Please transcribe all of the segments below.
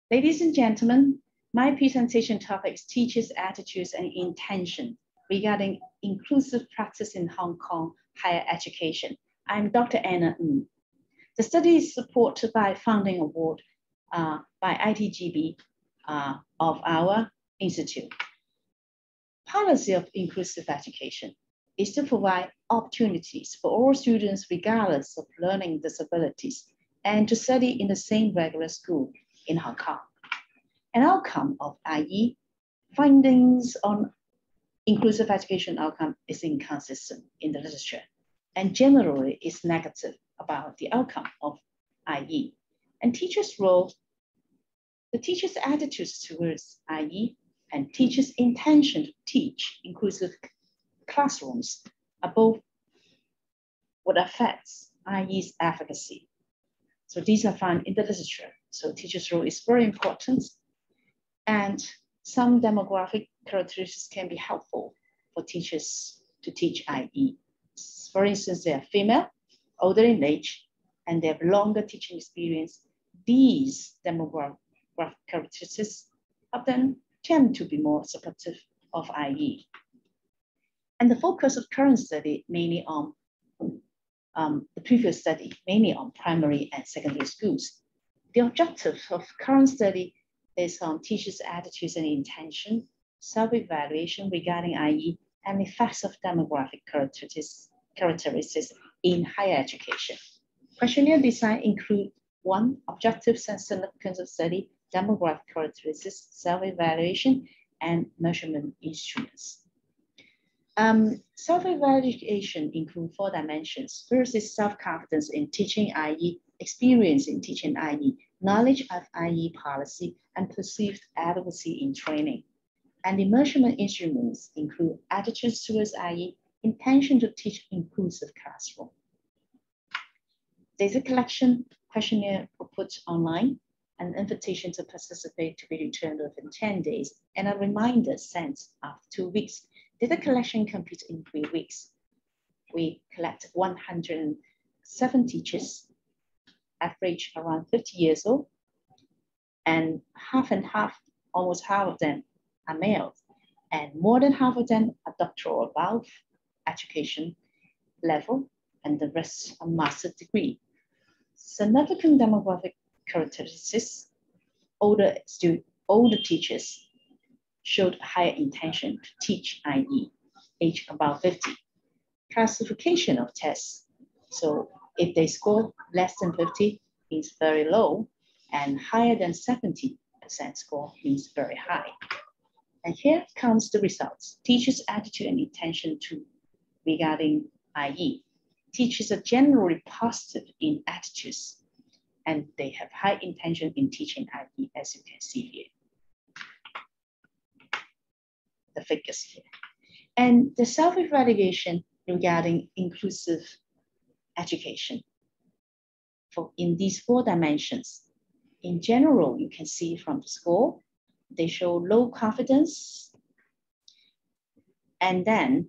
Ladies and gentlemen, my presentation topic is teachers' attitudes and intention regarding inclusive practice in Hong Kong higher education. I'm Dr. Anna Ng. The study is supported by a funding award by ITGB of our institute. Policy of inclusive education is to provide opportunities for all students regardless of learning disabilities and to study in the same regular school in Hong Kong. An outcome of IE findings on inclusive education outcome is inconsistent in the literature and generally is negative about the outcome of IE. And teachers' role, the teachers' attitudes towards IE and teachers' intention to teach inclusive classrooms are both what affects IE's efficacy. So these are found in the literature. So teachers' role is very important, and some demographic characteristics can be helpful for teachers to teach IE. For instance, they are female, older in age, and they have longer teaching experience. These demographic characteristics of them tend to be more supportive of IE. And the focus of current study mainly on the previous study, mainly on primary and secondary schools. The objective of current study is on teachers' attitudes and intention, self-evaluation regarding IE, and effects of demographic characteristics in higher education. Questionnaire design include 1, objectives and significance of study, demographic characteristics, self-evaluation, and measurement instruments. Self-evaluation includes 4 dimensions. First is self-confidence in teaching IE, experience in teaching IE, knowledge of IE policy, and perceived adequacy in training. And the measurement instruments include attitudes towards IE, intention to teach inclusive classroom. Data collection questionnaire were put online, an invitation to participate to be returned within 10 days, and a reminder sent after 2 weeks. Data collection completes in 3 weeks. We collect 107 teachers, average around 50 years old, and half and half, almost half of them are males, and more than half of them are doctoral or above education level, and the rest are master's degree. Significant demographic characteristics, older teachers showed higher intention to teach IE, age about 50. Classification of tests. So if they score less than 50, means very low, and higher than 70% score means very high. And here comes the results. Teachers' attitude and intention regarding IE. Teachers are generally positive in attitudes, and they have high intention in teaching IE, as you can see here. The figures here. And the self-evaluation regarding inclusive education in these 4 dimensions. In general, you can see from the score, they show low confidence, and then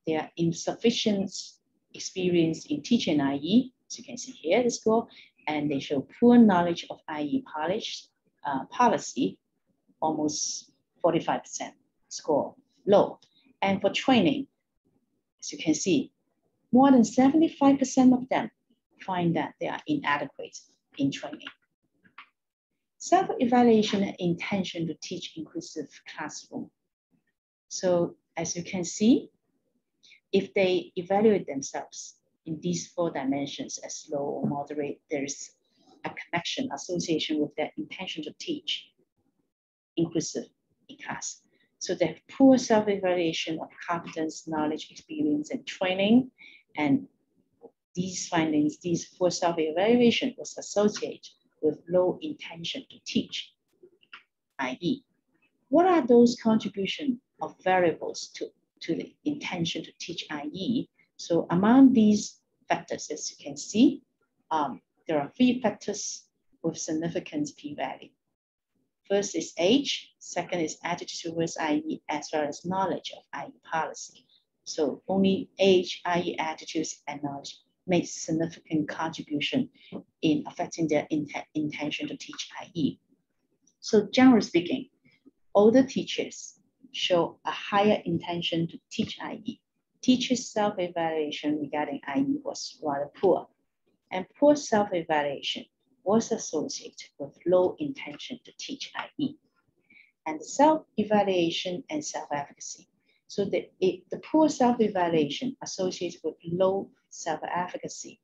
there are insufficient experience in teaching IE, as you can see here, the score, and they show poor knowledge of IE policy, almost 45% score, low. And for training, as you can see, more than 75% of them find that they are inadequate in training. Self-evaluation and intention to teach inclusive classroom. So as you can see, if they evaluate themselves in these 4 dimensions as low or moderate, there is a connection, association with their intention to teach inclusive in class. So they have poor self-evaluation of competence, knowledge, experience, and training. And these findings, these poor self-evaluation was associated with low intention to teach IE. What are those contributions of variables to the intention to teach IE? So among these factors, as you can see, there are 3 factors with significant p-value. First is age, second is attitude towards IE, as well as knowledge of IE policy. So only age, IE attitudes, and knowledge make significant contribution in affecting their intention to teach IE. So generally speaking, older teachers show a higher intention to teach IE. Teachers' self-evaluation regarding IE was rather poor, and poor self-evaluation was associated with low intention to teach IE. And the self-evaluation and self-efficacy. So the poor self-evaluation associated with low self-efficacy,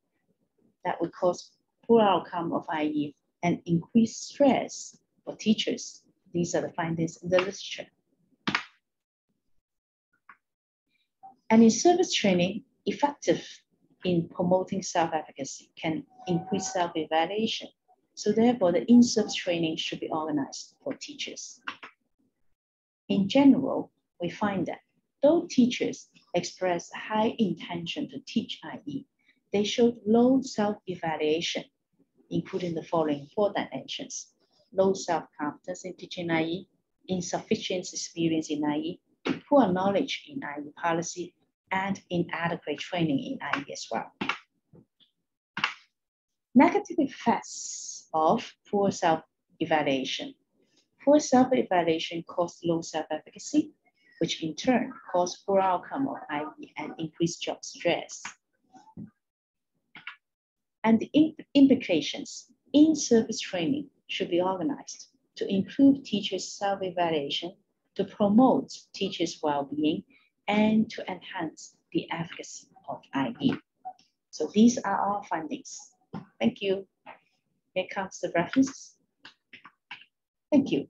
that would cause poor outcome of IE and increased stress for teachers. These are the findings in the literature. And in service training, effective in promoting self-efficacy can increase self-evaluation. So therefore, the in-service training should be organized for teachers. In general, we find that though teachers express high intention to teach IE, they showed low self-evaluation, including the following 4 dimensions: low self-confidence in teaching IE, insufficient experience in IE, poor knowledge in IE policy, and inadequate training in IE as well. Negative effects of poor self-evaluation. Poor self-evaluation causes low self-efficacy, which in turn causes poor outcome of IE and increased job stress. And the implications: in-service training should be organized to improve teachers' self-evaluation, to promote teachers' well-being, and to enhance the efficacy of IE. So these are our findings. Thank you. Here comes the references. Thank you.